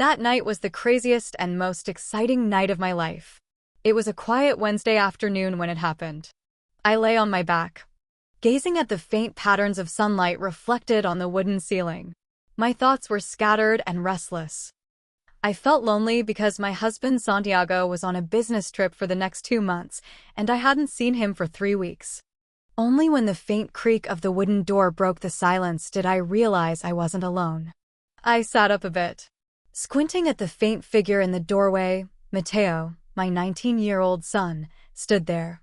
That night was the craziest and most exciting night of my life. It was a quiet Wednesday afternoon when it happened. I lay on my back, gazing at the faint patterns of sunlight reflected on the wooden ceiling. My thoughts were scattered and restless. I felt lonely because my husband Santiago was on a business trip for the next 2 months, and I hadn't seen him for 3 weeks. Only when the faint creak of the wooden door broke the silence did I realize I wasn't alone. I sat up a bit. Squinting at the faint figure in the doorway, Mateo, my 19-year-old son, stood there.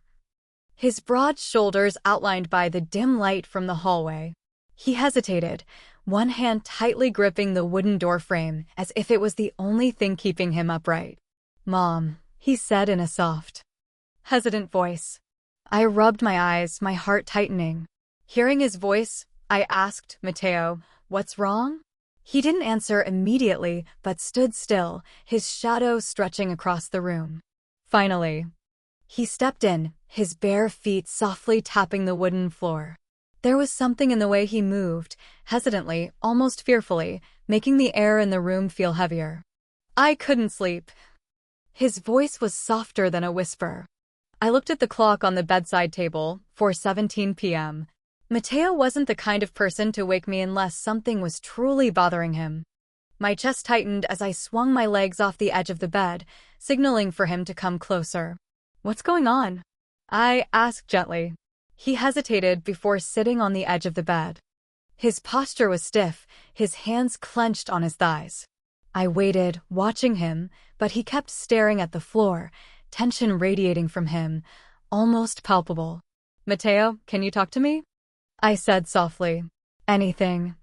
His broad shoulders outlined by the dim light from the hallway. He hesitated, one hand tightly gripping the wooden doorframe as if it was the only thing keeping him upright. "Mom," he said in a soft, hesitant voice. I rubbed my eyes, my heart tightening. Hearing his voice, I asked, "Mateo, what's wrong?" He didn't answer immediately, but stood still, his shadow stretching across the room. Finally, he stepped in, his bare feet softly tapping the wooden floor. There was something in the way he moved, hesitantly, almost fearfully, making the air in the room feel heavier. I couldn't sleep. His voice was softer than a whisper. I looked at the clock on the bedside table, 4:17 p.m. Mateo wasn't the kind of person to wake me unless something was truly bothering him. My chest tightened as I swung my legs off the edge of the bed, signaling for him to come closer. "What's going on?" I asked gently. He hesitated before sitting on the edge of the bed. His posture was stiff, his hands clenched on his thighs. I waited, watching him, but he kept staring at the floor, tension radiating from him, almost palpable. "Mateo, can you talk to me?" I said softly. "Anything."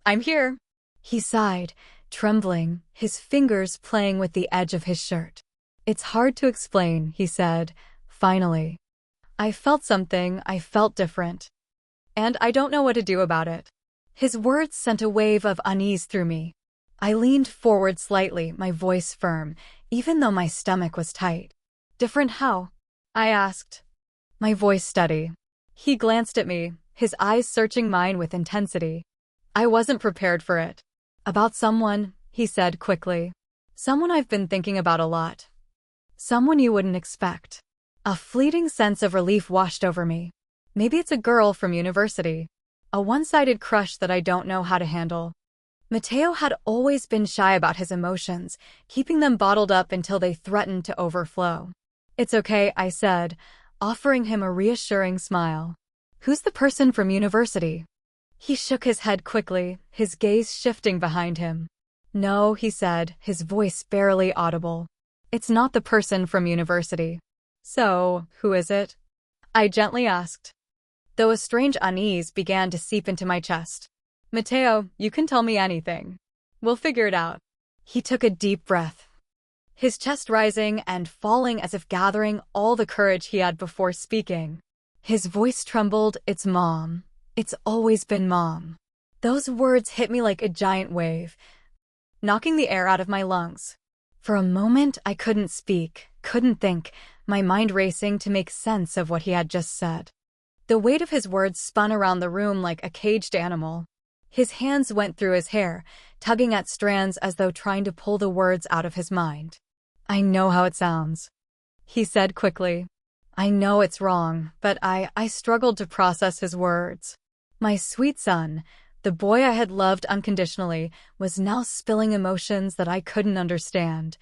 "I'm here." He sighed, trembling, his fingers playing with the edge of his shirt. "It's hard to explain," he said, finally. "I felt something, I felt different. And I don't know what to do about it." His words sent a wave of unease through me. I leaned forward slightly, my voice firm, even though my stomach was tight. "Different how?" I asked, my voice steady. He glanced at me, his eyes searching mine with intensity. I wasn't prepared for it. "About someone," he said quickly. "Someone I've been thinking about a lot. Someone you wouldn't expect." A fleeting sense of relief washed over me. Maybe it's a girl from university. A one-sided crush that I don't know how to handle. Mateo had always been shy about his emotions, keeping them bottled up until they threatened to overflow. "It's okay," I said, offering him a reassuring smile. "Who's the person from university?" He shook his head quickly, his gaze shifting behind him. "No," he said, his voice barely audible. "It's not the person from university." "So, who is it?" I gently asked, though a strange unease began to seep into my chest. "Mateo, you can tell me anything. We'll figure it out." He took a deep breath, his chest rising and falling as if gathering all the courage he had before speaking. His voice trembled. "It's Mom. It's always been Mom." Those words hit me like a giant wave, knocking the air out of my lungs. For a moment, I couldn't speak, couldn't think, my mind racing to make sense of what he had just said. The weight of his words spun around the room like a caged animal. His hands went through his hair, tugging at strands as though trying to pull the words out of his mind. "I know how it sounds," he said quickly. "I know it's wrong, but I struggled to process his words. My sweet son, the boy I had loved unconditionally, was now spilling emotions that I couldn't understand.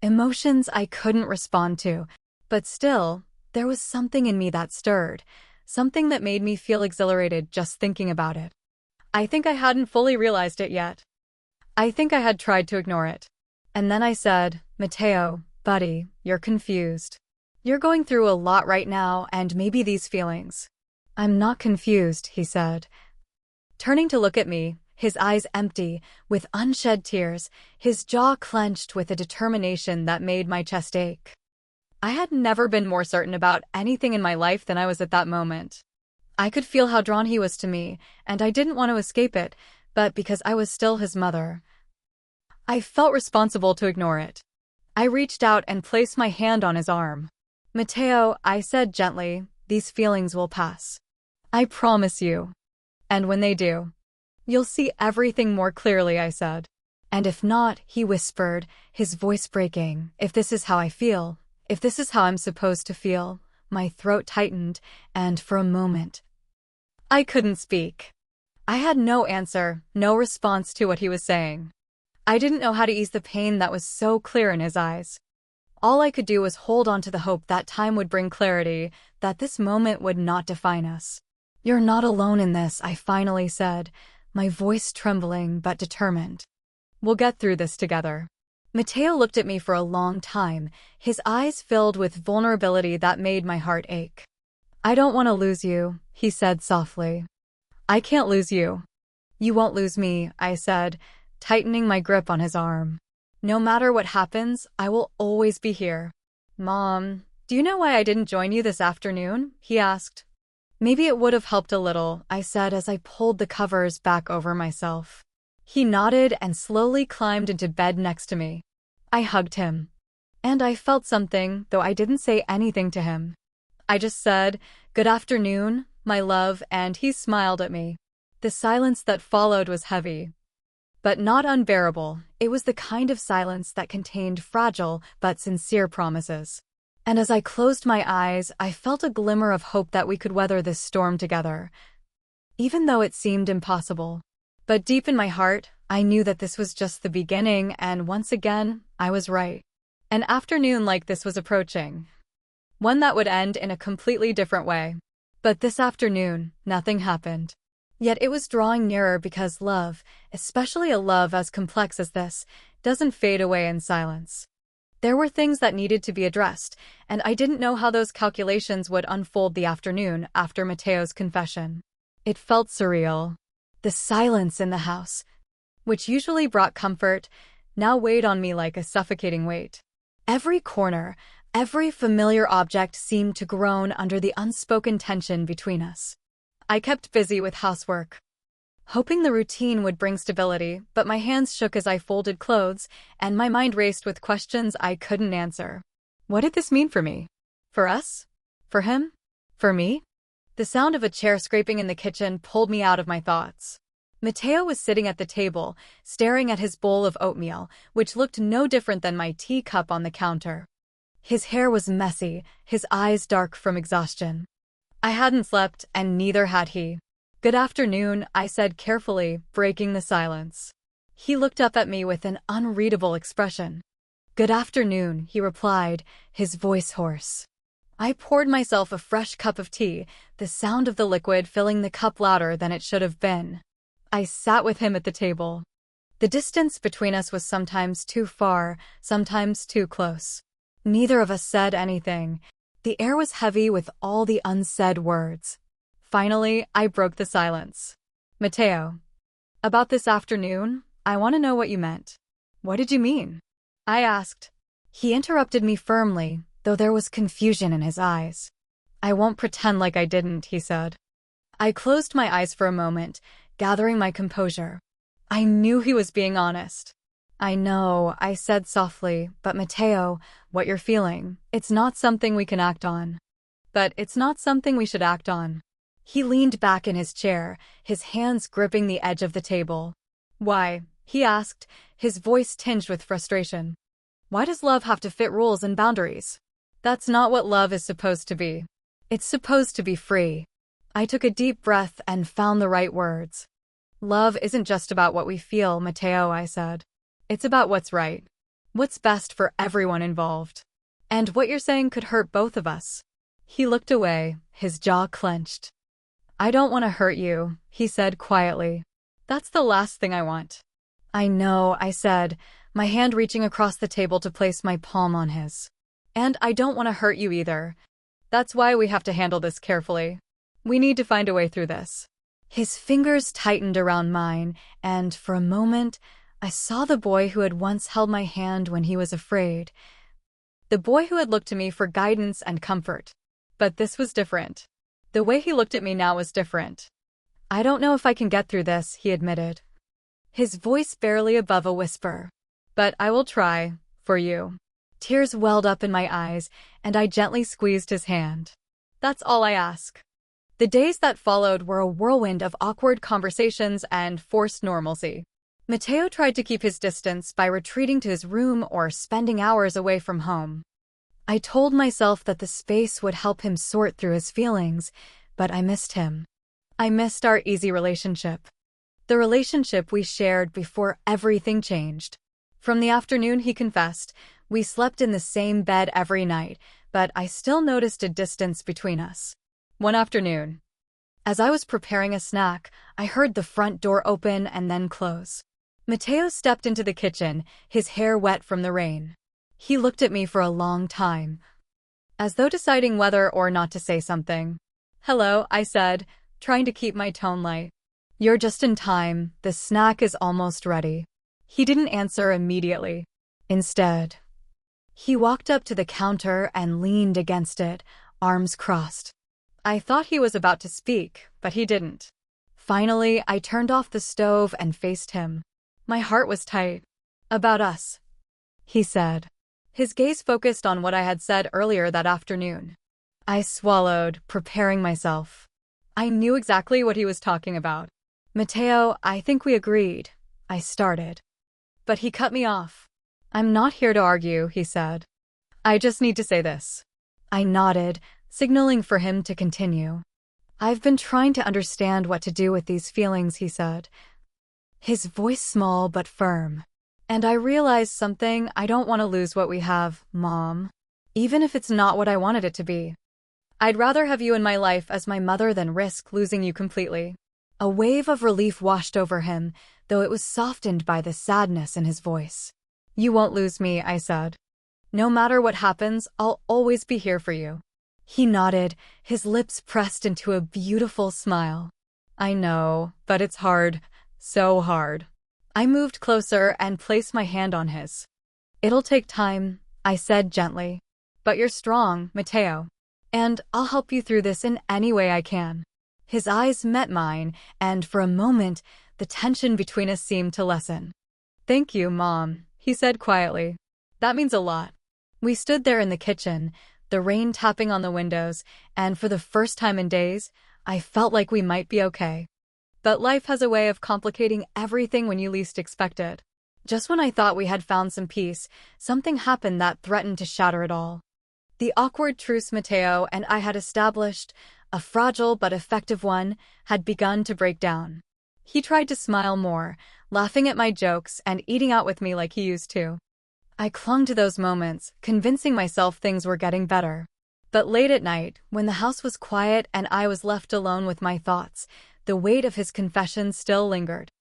Emotions I couldn't respond to, but still, there was something in me that stirred, something that made me feel exhilarated just thinking about it. I think I hadn't fully realized it yet. I think I had tried to ignore it. And then I said, "Mateo, buddy, you're confused. You're going through a lot right now, and maybe these feelings." "I'm not confused," he said, turning to look at me, his eyes empty, with unshed tears, his jaw clenched with a determination that made my chest ache. I had never been more certain about anything in my life than I was at that moment. I could feel how drawn he was to me, and I didn't want to escape it, but because I was still his mother, I felt responsible to ignore it. I reached out and placed my hand on his arm. "Mateo," I said gently, "these feelings will pass. I promise you. And when they do, you'll see everything more clearly," I said. And if not, he whispered, his voice breaking, if this is how I feel, if this is how I'm supposed to feel. My throat tightened, and for a moment, I couldn't speak. I had no answer, no response to what he was saying. I didn't know how to ease the pain that was so clear in his eyes. All I could do was hold on to the hope that time would bring clarity, that this moment would not define us. You're not alone in this, I finally said, my voice trembling but determined. We'll get through this together. Mateo looked at me for a long time, his eyes filled with vulnerability that made my heart ache. I don't want to lose you, he said softly. I can't lose you. You won't lose me, I said, tightening my grip on his arm. No matter what happens, I will always be here. Mom, do you know why I didn't join you this afternoon? He asked. Maybe it would have helped a little, I said as I pulled the covers back over myself. He nodded and slowly climbed into bed next to me. I hugged him. And I felt something, though I didn't say anything to him. I just said, "Good afternoon, my love," and he smiled at me. The silence that followed was heavy, but not unbearable. It was the kind of silence that contained fragile but sincere promises. And as I closed my eyes, I felt a glimmer of hope that we could weather this storm together, even though it seemed impossible. But deep in my heart, I knew that this was just the beginning, and once again, I was right. An afternoon like this was approaching, one that would end in a completely different way. But this afternoon, nothing happened. Yet it was drawing nearer because love, especially a love as complex as this, doesn't fade away in silence. There were things that needed to be addressed, and I didn't know how those calculations would unfold the afternoon after Mateo's confession. It felt surreal. The silence in the house, which usually brought comfort, now weighed on me like a suffocating weight. Every corner, every familiar object seemed to groan under the unspoken tension between us. I kept busy with housework, hoping the routine would bring stability, but my hands shook as I folded clothes, and my mind raced with questions I couldn't answer. What did this mean for me? For us? For him? For me? The sound of a chair scraping in the kitchen pulled me out of my thoughts. Mateo was sitting at the table, staring at his bowl of oatmeal, which looked no different than my teacup on the counter. His hair was messy, his eyes dark from exhaustion. I hadn't slept, and neither had he. "Good afternoon," I said carefully, breaking the silence. He looked up at me with an unreadable expression. "Good afternoon," he replied, his voice hoarse. I poured myself a fresh cup of tea, the sound of the liquid filling the cup louder than it should have been. I sat with him at the table. The distance between us was sometimes too far, sometimes too close. Neither of us said anything. The air was heavy with all the unsaid words. Finally, I broke the silence. "Mateo, about this afternoon, I want to know what you meant." "What did you mean?" I asked. He interrupted me firmly, though there was confusion in his eyes. "I won't pretend like I didn't," he said. I closed my eyes for a moment, gathering my composure. I knew he was being honest. "I know," I said softly, "but Mateo, what you're feeling, it's not something we can act on." "But it's not something we should act on." He leaned back in his chair, his hands gripping the edge of the table. "Why?" he asked, his voice tinged with frustration. "Why does love have to fit rules and boundaries? That's not what love is supposed to be. It's supposed to be free." I took a deep breath and found the right words. "Love isn't just about what we feel, Mateo," I said. "It's about what's right. What's best for everyone involved. And what you're saying could hurt both of us." He looked away, his jaw clenched. "I don't want to hurt you," he said quietly. "That's the last thing I want." "I know," I said, my hand reaching across the table to place my palm on his. "And I don't want to hurt you either. That's why we have to handle this carefully. We need to find a way through this." His fingers tightened around mine, and for a moment, I saw the boy who had once held my hand when he was afraid. The boy who had looked to me for guidance and comfort. But this was different. The way he looked at me now was different. "I don't know if I can get through this," he admitted, his voice barely above a whisper. "But I will try, for you." Tears welled up in my eyes, and I gently squeezed his hand. "That's all I ask." The days that followed were a whirlwind of awkward conversations and forced normalcy. Mateo tried to keep his distance by retreating to his room or spending hours away from home. I told myself that the space would help him sort through his feelings, but I missed him. I missed our easy relationship. The relationship we shared before everything changed. From the afternoon he confessed, we slept in the same bed every night, but I still noticed a distance between us. One afternoon, as I was preparing a snack, I heard the front door open and then close. Mateo stepped into the kitchen, his hair wet from the rain. He looked at me for a long time, as though deciding whether or not to say something. "Hello," I said, trying to keep my tone light. "You're just in time. The snack is almost ready." He didn't answer immediately. Instead, he walked up to the counter and leaned against it, arms crossed. I thought he was about to speak, but he didn't. Finally, I turned off the stove and faced him. My heart was tight. "About us," he said. His gaze focused on what I had said earlier that afternoon. I swallowed, preparing myself. I knew exactly what he was talking about. "Mateo, I think we agreed," I started. But he cut me off. "I'm not here to argue," he said. "I just need to say this." I nodded, signaling for him to continue. "I've been trying to understand what to do with these feelings," he said, his voice small but firm. "And I realized something. I don't want to lose what we have, Mom. Even if it's not what I wanted it to be. I'd rather have you in my life as my mother than risk losing you completely." A wave of relief washed over him, though it was softened by the sadness in his voice. "You won't lose me," I said. "No matter what happens, I'll always be here for you." He nodded, his lips pressed into a beautiful smile. "I know, but it's hard. So hard." I moved closer and placed my hand on his. "It'll take time," I said gently. "But you're strong, Mateo. And I'll help you through this in any way I can." His eyes met mine, and for a moment, the tension between us seemed to lessen. "Thank you, Mom," he said quietly. "That means a lot." We stood there in the kitchen, the rain tapping on the windows, and for the first time in days, I felt like we might be okay. But life has a way of complicating everything when you least expect it. Just when I thought we had found some peace, something happened that threatened to shatter it all. The awkward truce Mateo and I had established, a fragile but effective one, had begun to break down. He tried to smile more, laughing at my jokes and eating out with me like he used to. I clung to those moments, convincing myself things were getting better. But late at night, when the house was quiet and I was left alone with my thoughts, the weight of his confession still lingered.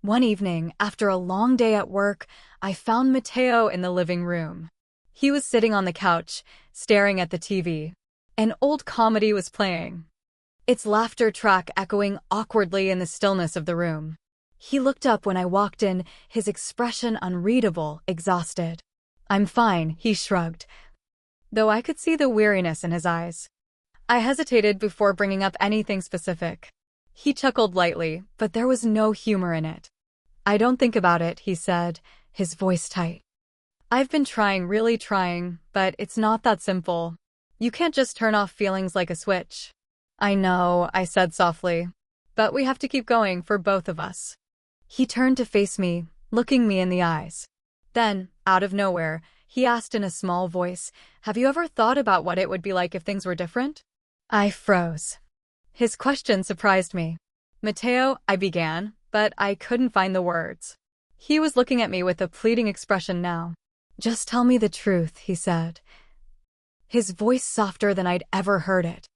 One evening, after a long day at work, I found Mateo in the living room. He was sitting on the couch, staring at the TV. An old comedy was playing, its laughter track echoing awkwardly in the stillness of the room. He looked up when I walked in, his expression unreadable, exhausted. "I'm fine," he shrugged, though I could see the weariness in his eyes. I hesitated before bringing up anything specific. He chuckled lightly, but there was no humor in it. "I don't think about it," he said, his voice tight. "I've been trying, really trying, but it's not that simple. You can't just turn off feelings like a switch." "I know," I said softly, "but we have to keep going for both of us." He turned to face me, looking me in the eyes. Then, out of nowhere, he asked in a small voice, "Have you ever thought about what it would be like if things were different?" I froze. His question surprised me. "Mateo," I began, but I couldn't find the words. He was looking at me with a pleading expression now. "Just tell me the truth," he said, his voice softer than I'd ever heard it.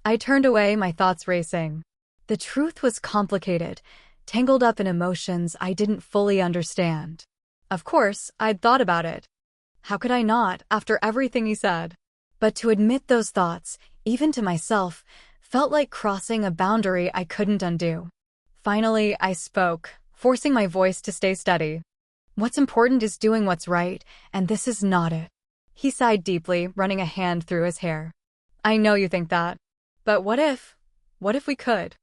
I turned away, my thoughts racing. The truth was complicated, tangled up in emotions I didn't fully understand. Of course, I'd thought about it. How could I not, after everything he said? But to admit those thoughts, even to myself, felt like crossing a boundary I couldn't undo. Finally, I spoke, forcing my voice to stay steady. "What's important is doing what's right, and this is not it." He sighed deeply, running a hand through his hair. "I know you think that. But what if we could?"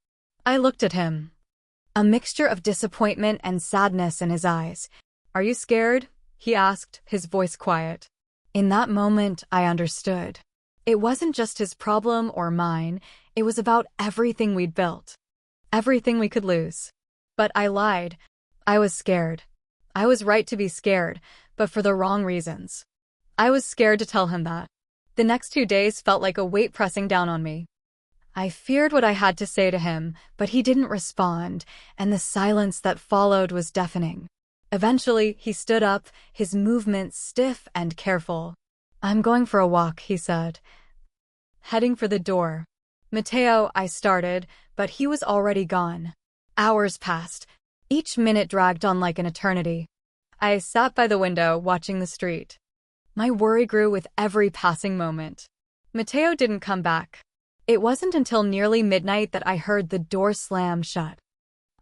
I looked at him, a mixture of disappointment and sadness in his eyes. "Are you scared?" he asked, his voice quiet. In that moment, I understood. It wasn't just his problem or mine, it was about everything we'd built. Everything we could lose. But I lied. I was scared. I was right to be scared, but for the wrong reasons. I was scared to tell him that. The next 2 days felt like a weight pressing down on me. I feared what I had to say to him, but he didn't respond, and the silence that followed was deafening. Eventually, he stood up, his movements stiff and careful. "I'm going for a walk," he said, heading for the door. "Mateo," I started, but he was already gone. Hours passed. Each minute dragged on like an eternity. I sat by the window, watching the street. My worry grew with every passing moment. Mateo didn't come back. It wasn't until nearly midnight that I heard the door slam shut.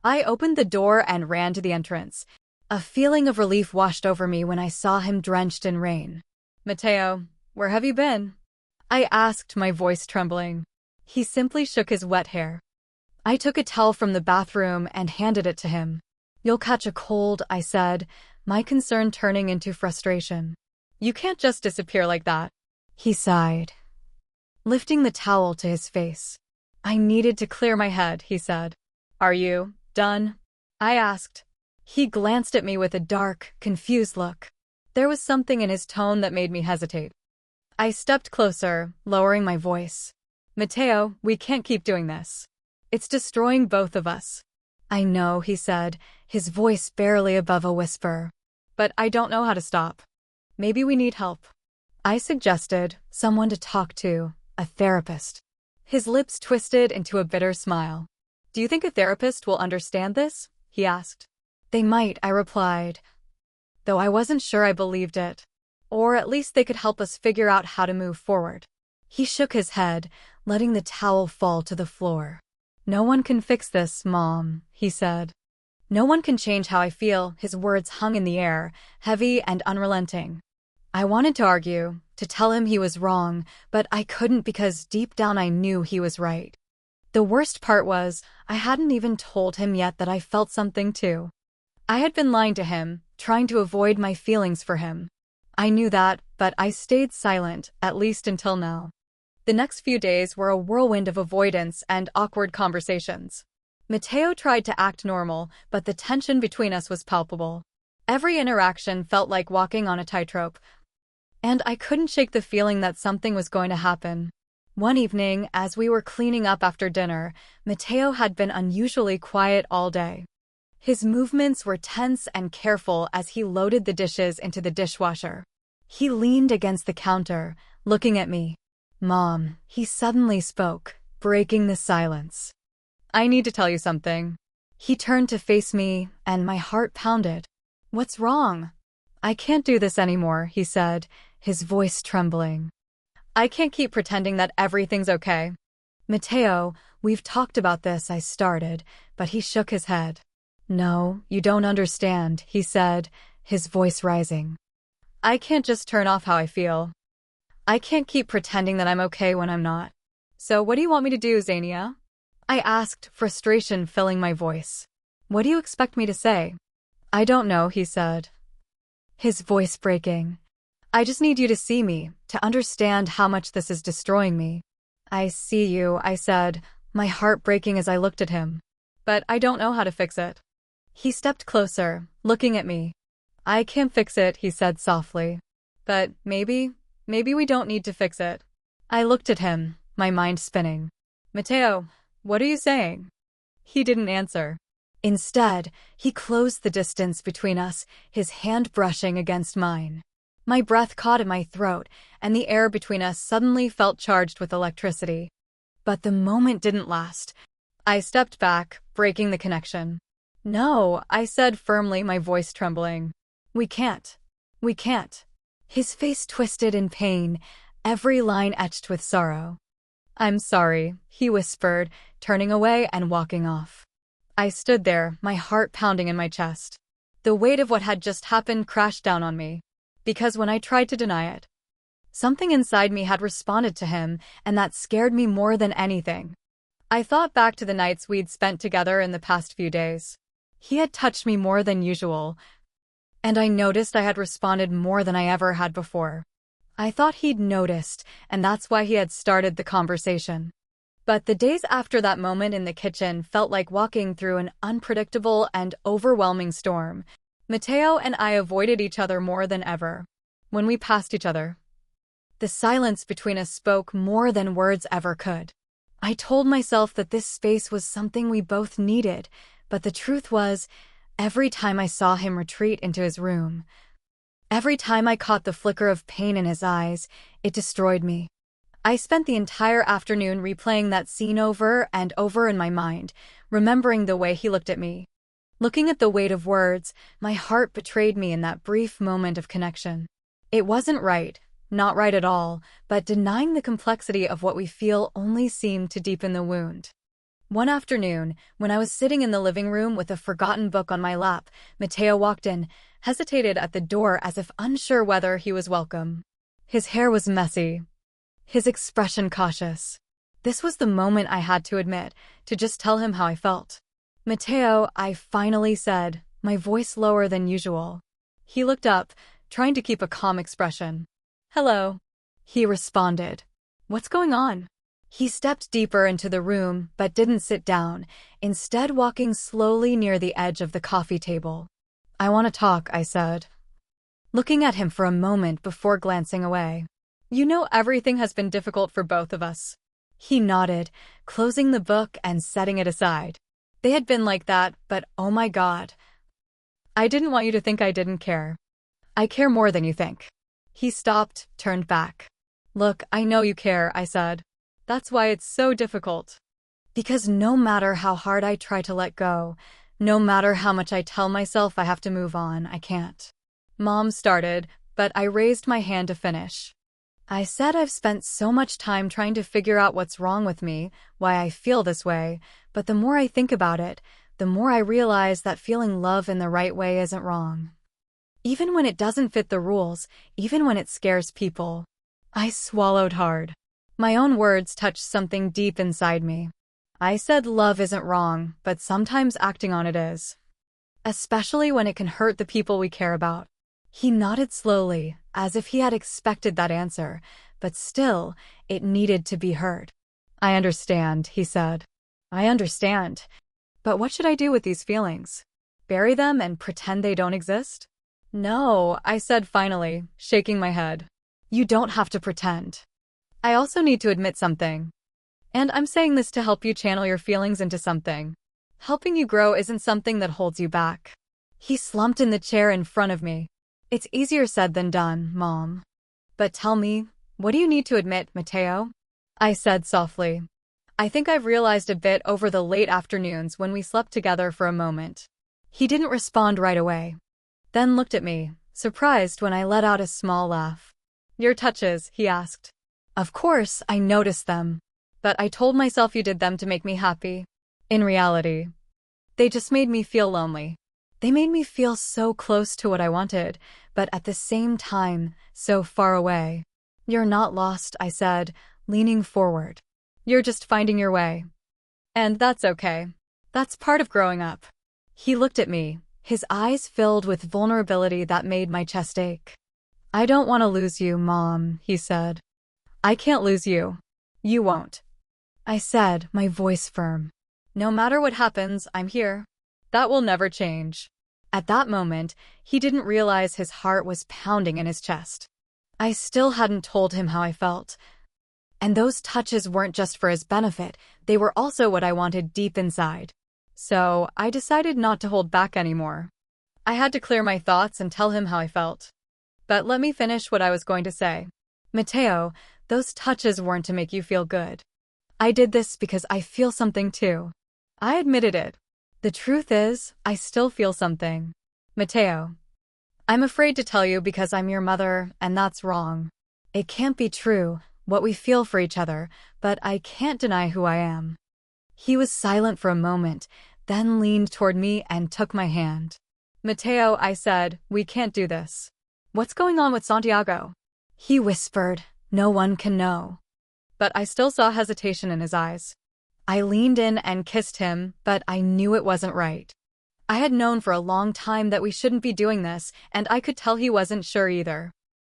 I opened the door and ran to the entrance. A feeling of relief washed over me when I saw him drenched in rain. "Mateo, where have you been?" I asked, my voice trembling. He simply shook his wet hair. I took a towel from the bathroom and handed it to him. "You'll catch a cold," I said, my concern turning into frustration. "You can't just disappear like that." He sighed, lifting the towel to his face. "I needed to clear my head," he said. "Are you done?" I asked. He glanced at me with a dark, confused look. There was something in his tone that made me hesitate. I stepped closer, lowering my voice. "Mateo, we can't keep doing this. It's destroying both of us." "I know," he said, his voice barely above a whisper. "But I don't know how to stop. Maybe we need help." I suggested someone to talk to, a therapist. His lips twisted into a bitter smile. "Do you think a therapist will understand this?" he asked. "They might," I replied, though I wasn't sure I believed it. Or at least they could help us figure out how to move forward. He shook his head, letting the towel fall to the floor. "No one can fix this, Mom," he said. "No one can change how I feel." His words hung in the air, heavy and unrelenting. I wanted to argue, to tell him he was wrong, but I couldn't because deep down I knew he was right. The worst part was, I hadn't even told him yet that I felt something too. I had been lying to him, trying to avoid my feelings for him. I knew that, but I stayed silent, at least until now. The next few days were a whirlwind of avoidance and awkward conversations. Mateo tried to act normal, but the tension between us was palpable. Every interaction felt like walking on a tightrope, and I couldn't shake the feeling that something was going to happen. One evening, as we were cleaning up after dinner, Mateo had been unusually quiet all day. His movements were tense and careful as he loaded the dishes into the dishwasher. He leaned against the counter, looking at me. "Mom," he suddenly spoke, breaking the silence. "I need to tell you something." He turned to face me, and my heart pounded. "What's wrong?" "I can't do this anymore," he said, his voice trembling. "I can't keep pretending that everything's okay." "Mateo, we've talked about this," I started, but he shook his head. "No, you don't understand," he said, his voice rising. "I can't just turn off how I feel. I can't keep pretending that I'm okay when I'm not. So what do you want me to do, Zania?" I asked, frustration filling my voice. "What do you expect me to say?" "I don't know," he said, his voice breaking. "I just need you to see me, to understand how much this is destroying me." "I see you," I said, my heart breaking as I looked at him. "But I don't know how to fix it." He stepped closer, looking at me. "I can't fix it," he said softly. "But maybe we don't need to fix it." I looked at him, my mind spinning. "Mateo, what are you saying?" He didn't answer. Instead, he closed the distance between us, his hand brushing against mine. My breath caught in my throat, and the air between us suddenly felt charged with electricity. But the moment didn't last. I stepped back, breaking the connection. "No," I said firmly, my voice trembling. We can't. We can't." His face twisted in pain, every line etched with sorrow. "I'm sorry," he whispered, turning away and walking off. I stood there, my heart pounding in my chest. The weight of what had just happened crashed down on me. Because when I tried to deny it, something inside me had responded to him, and that scared me more than anything. I thought back to the nights we'd spent together in the past few days. He had touched me more than usual, and I noticed I had responded more than I ever had before. I thought he'd noticed, and that's why he had started the conversation. But the days after that moment in the kitchen felt like walking through an unpredictable and overwhelming storm. Mateo and I avoided each other more than ever. When we passed each other, the silence between us spoke more than words ever could. I told myself that this space was something we both needed, but the truth was, every time I saw him retreat into his room, every time I caught the flicker of pain in his eyes, it destroyed me. I spent the entire afternoon replaying that scene over and over in my mind, remembering the way he looked at me. Looking at the weight of words, my heart betrayed me in that brief moment of connection. It wasn't right, not right at all, but denying the complexity of what we feel only seemed to deepen the wound. One afternoon, when I was sitting in the living room with a forgotten book on my lap, Mateo walked in, hesitated at the door as if unsure whether he was welcome. His hair was messy, his expression cautious. This was the moment I had to admit, to just tell him how I felt. "Mateo," I finally said, my voice lower than usual. He looked up, trying to keep a calm expression. "Hello," he responded. "What's going on?" He stepped deeper into the room, but didn't sit down, instead walking slowly near the edge of the coffee table. "I want to talk," I said, looking at him for a moment before glancing away. "You know everything has been difficult for both of us." He nodded, closing the book and setting it aside. "They had been like that, but oh my God. I didn't want you to think I didn't care. I care more than you think." He stopped, turned back. "Look, I know you care," I said. "That's why it's so difficult. Because no matter how hard I try to let go, no matter how much I tell myself I have to move on, I can't." Mom started, but I raised my hand to finish. I said I've spent so much time trying to figure out what's wrong with me, why I feel this way, but the more I think about it, the more I realize that feeling love in the right way isn't wrong. Even when it doesn't fit the rules, even when it scares people. I swallowed hard. My own words touched something deep inside me. I said love isn't wrong, but sometimes acting on it is. Especially when it can hurt the people we care about. He nodded slowly, as if he had expected that answer, but still, it needed to be heard. "I understand," he said. "I understand. But what should I do with these feelings? Bury them and pretend they don't exist?" "No," I said finally, shaking my head. "You don't have to pretend. I also need to admit something. And I'm saying this to help you channel your feelings into something. Helping you grow isn't something that holds you back." He slumped in the chair in front of me. "It's easier said than done, Mom. But tell me, what do you need to admit, Mateo?" I said softly. "I think I've realized a bit over the late afternoons when we slept together for a moment." He didn't respond right away. Then looked at me, surprised when I let out a small laugh. "Your touches," he asked. "Of course, I noticed them. But I told myself you did them to make me happy. In reality, they just made me feel lonely. They made me feel so close to what I wanted, but at the same time, so far away." "You're not lost," I said, leaning forward. "You're just finding your way. And that's okay. That's part of growing up." He looked at me, his eyes filled with vulnerability that made my chest ache. "I don't want to lose you, Mom," he said. "I can't lose you. You won't," I said, my voice firm. "No matter what happens, I'm here. That will never change." At that moment, he didn't realize his heart was pounding in his chest. I still hadn't told him how I felt. And those touches weren't just for his benefit, they were also what I wanted deep inside. So, I decided not to hold back anymore. I had to clear my thoughts and tell him how I felt. But let me finish what I was going to say. "Mateo, those touches weren't to make you feel good. I did this because I feel something too." I admitted it. "The truth is, I still feel something. Mateo. I'm afraid to tell you because I'm your mother, and that's wrong. It can't be true, what we feel for each other, but I can't deny who I am." He was silent for a moment, then leaned toward me and took my hand. "Mateo," I said, "we can't do this." "What's going on with Santiago?" He whispered, "No one can know." But I still saw hesitation in his eyes. I leaned in and kissed him, but I knew it wasn't right. I had known for a long time that we shouldn't be doing this, and I could tell he wasn't sure either.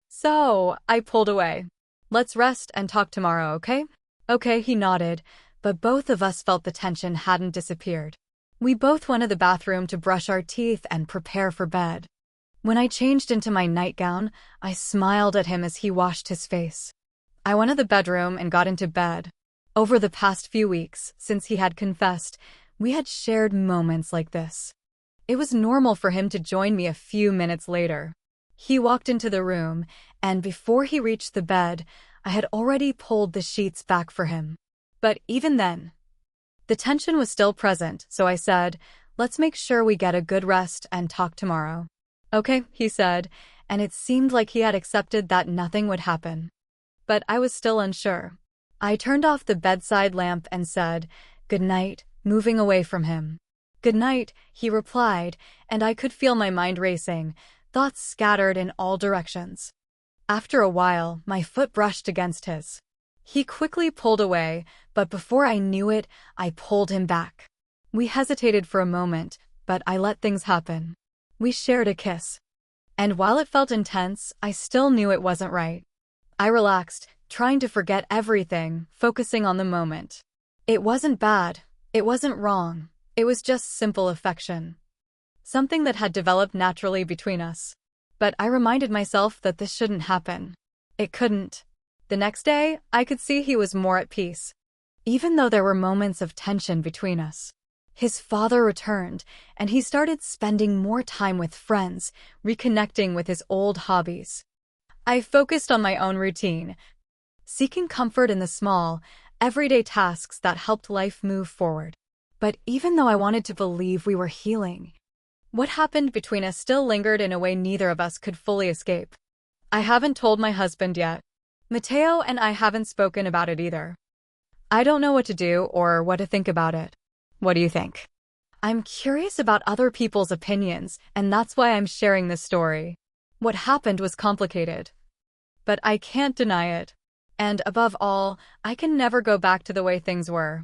So, I pulled away. "Let's rest and talk tomorrow, okay?" "Okay," he nodded, but both of us felt the tension hadn't disappeared. We both went to the bathroom to brush our teeth and prepare for bed. When I changed into my nightgown, I smiled at him as he washed his face. I went to the bedroom and got into bed. Over the past few weeks, since he had confessed, we had shared moments like this. It was normal for him to join me a few minutes later. He walked into the room, and before he reached the bed, I had already pulled the sheets back for him. But even then, the tension was still present, so I said, "Let's make sure we get a good rest and talk tomorrow." "Okay," he said, and it seemed like he had accepted that nothing would happen. But I was still unsure. I turned off the bedside lamp and said, "Good night," moving away from him. "Good night," he replied, and I could feel my mind racing, thoughts scattered in all directions. After a while, my foot brushed against his. He quickly pulled away, but before I knew it, I pulled him back. We hesitated for a moment, but I let things happen. We shared a kiss. And while it felt intense, I still knew it wasn't right. I relaxed, trying to forget everything, focusing on the moment. It wasn't bad. It wasn't wrong. It was just simple affection. Something that had developed naturally between us. But I reminded myself that this shouldn't happen. It couldn't. The next day, I could see he was more at peace. Even though there were moments of tension between us. His father returned, and he started spending more time with friends, reconnecting with his old hobbies. I focused on my own routine, seeking comfort in the small, everyday tasks that helped life move forward. But even though I wanted to believe we were healing, what happened between us still lingered in a way neither of us could fully escape. I haven't told my husband yet. Mateo and I haven't spoken about it either. I don't know what to do or what to think about it. What do you think? I'm curious about other people's opinions, and that's why I'm sharing this story. What happened was complicated. But I can't deny it. And above all, I can never go back to the way things were.